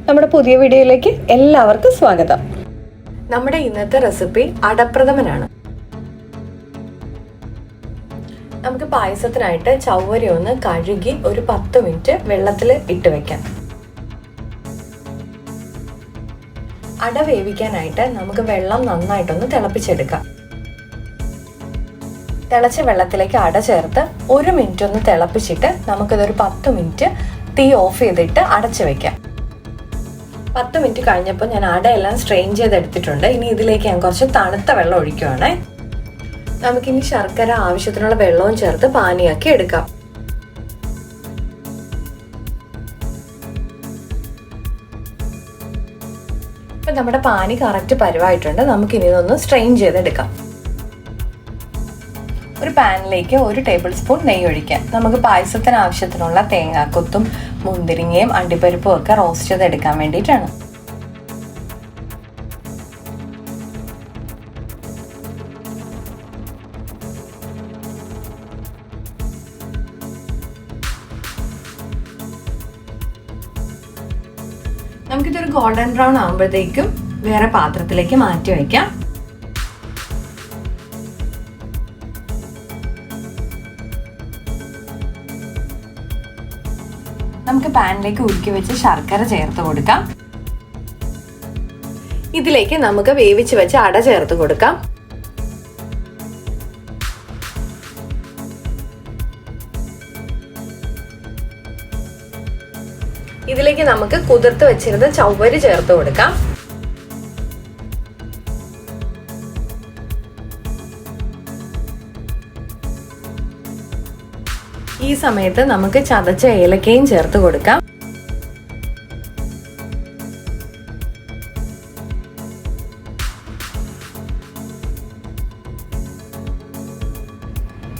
നമ്മുടെ പുതിയ വീഡിയോയിലേക്ക് എല്ലാവർക്കും സ്വാഗതം. നമ്മുടെ ഇന്നത്തെ റെസിപ്പി അടപ്രഥമനാണ്. നമുക്ക് പായസത്തിനായിട്ട് ചവ്വരി ഒന്ന് കഴുകി ഒരു 10 മിനിറ്റ് വെള്ളത്തിൽ ഇട്ട് വെക്കാം. അട വേവിക്കാനായിട്ട് നമുക്ക് വെള്ളം നന്നായിട്ടൊന്ന് തിളപ്പിച്ചെടുക്കാം. തിളച്ച വെള്ളത്തിലേക്ക് അട ചേർത്ത് 1 മിനിറ്റ് ഒന്ന് തിളപ്പിച്ചിട്ട് നമുക്കിതൊരു 10 മിനിറ്റ് തീ ഓഫ് ചെയ്തിട്ട് അടച്ചു വെക്കാം. 10 മിനിറ്റ് കഴിഞ്ഞപ്പോൾ ഞാൻ അടയെല്ലാം സ്ട്രെയിൻ ചെയ്തെടുത്തിട്ടുണ്ട്. ഇനി ഇതിലേക്ക് ഞാൻ കുറച്ച് തണുത്ത വെള്ളം ഒഴിക്കുവാണേ. നമുക്കിനി ശർക്കര ആവശ്യത്തിനുള്ള വെള്ളവും ചേർത്ത് പാനിയാക്കി എടുക്കാം. ഇപ്പം നമ്മുടെ പാനി കറക്റ്റ് പരുവായിട്ടുണ്ട്. നമുക്കിനി ഇതൊന്ന് സ്ട്രെയിൻ ചെയ്തെടുക്കാം. ഒരു പാനിലേക്ക് 1 ടേബിൾ സ്പൂൺ നെയ്യ് ഒഴിക്കാം. നമുക്ക് പായസത്തിന് ആവശ്യത്തിനുള്ള തേങ്ങാക്കൊത്തും മുന്തിരിങ്ങയും അണ്ടിപ്പരിപ്പും ഒക്കെ റോസ്റ്റ് ചെയ്തെടുക്കാൻ വേണ്ടിയിട്ടാണ്. നമുക്കിതൊരു ഗോൾഡൻ ബ്രൗൺ ആകുമ്പോഴത്തേക്കും വേറെ പാത്രത്തിലേക്ക് മാറ്റി വയ്ക്കാം. നമുക്ക് പാനിലേക്ക് ഉരുക്കി വെച്ച് ശർക്കര ചേർത്ത് കൊടുക്കാം. ഇതിലേക്ക് നമുക്ക് വേവിച്ച് വെച്ച അട ചേർത്ത് കൊടുക്കാം. ഇതിലേക്ക് നമുക്ക് കുതിർത്ത് വെച്ചിരുന്ന ചവ്വരി ചേർത്ത് കൊടുക്കാം. ഈ സമയത്ത് നമുക്ക് ചതച്ച ഏലക്കയും ചേർത്ത് കൊടുക്കാം.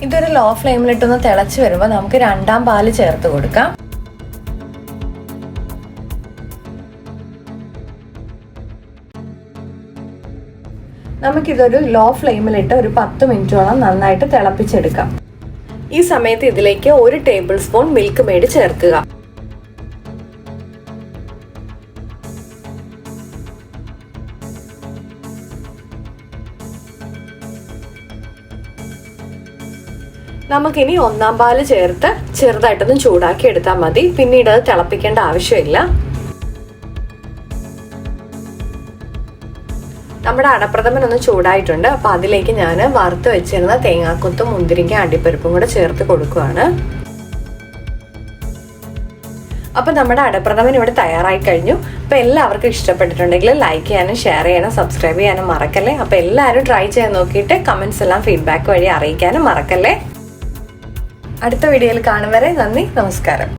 ഇതൊരു ലോ ഫ്ലെയിമിലിട്ടൊന്ന് തിളച്ച് വരുമ്പോൾ നമുക്ക് 2ാം പാല് ചേർത്ത് കൊടുക്കാം. നമുക്കിതൊരു ലോ ഫ്ലെയിമിലിട്ട് ഒരു 10 മിനിറ്റോളം നന്നായിട്ട് തിളപ്പിച്ചെടുക്കാം. ഈ സമയത്ത് ഇതിലേക്ക് 1 ടേബിൾ സ്പൂൺ മിൽക്ക് മെയ്ഡ് ചേർക്കുക. നമുക്കിനി 1ാം പാല് ചേർത്ത് ചെറുതായിട്ടൊന്ന് ചൂടാക്കി എടുത്താൽ മതി. പിന്നീട് അത് തിളപ്പിക്കേണ്ട ആവശ്യമില്ല. നമ്മുടെ അടപ്രഥമൻ ഒന്ന് ചൂടായിട്ടുണ്ട്. അപ്പൊ അതിലേക്ക് ഞാൻ വറുത്ത് വെച്ചിരുന്ന തേങ്ങാക്കൊത്തും മുന്തിരിങ്ങ അണ്ടിപ്പരിപ്പും കൂടെ ചേർത്ത് കൊടുക്കുകയാണ്. അപ്പൊ നമ്മുടെ അടപ്രഥമൻ ഇവിടെ തയ്യാറായി കഴിഞ്ഞു. അപ്പൊ എല്ലാവർക്കും ഇഷ്ടപ്പെട്ടിട്ടുണ്ടെങ്കിൽ ലൈക്ക് ചെയ്യാനും ഷെയർ ചെയ്യാനും സബ്സ്ക്രൈബ് ചെയ്യാനും മറക്കല്ലേ. അപ്പൊ എല്ലാവരും ട്രൈ ചെയ്യാൻ നോക്കിയിട്ട് കമന്റ്സ് എല്ലാം ഫീഡ്ബാക്ക് വഴി അറിയിക്കാനും മറക്കല്ലേ. അടുത്ത വീഡിയോയിൽ കാണും വരെ നന്ദി, നമസ്കാരം.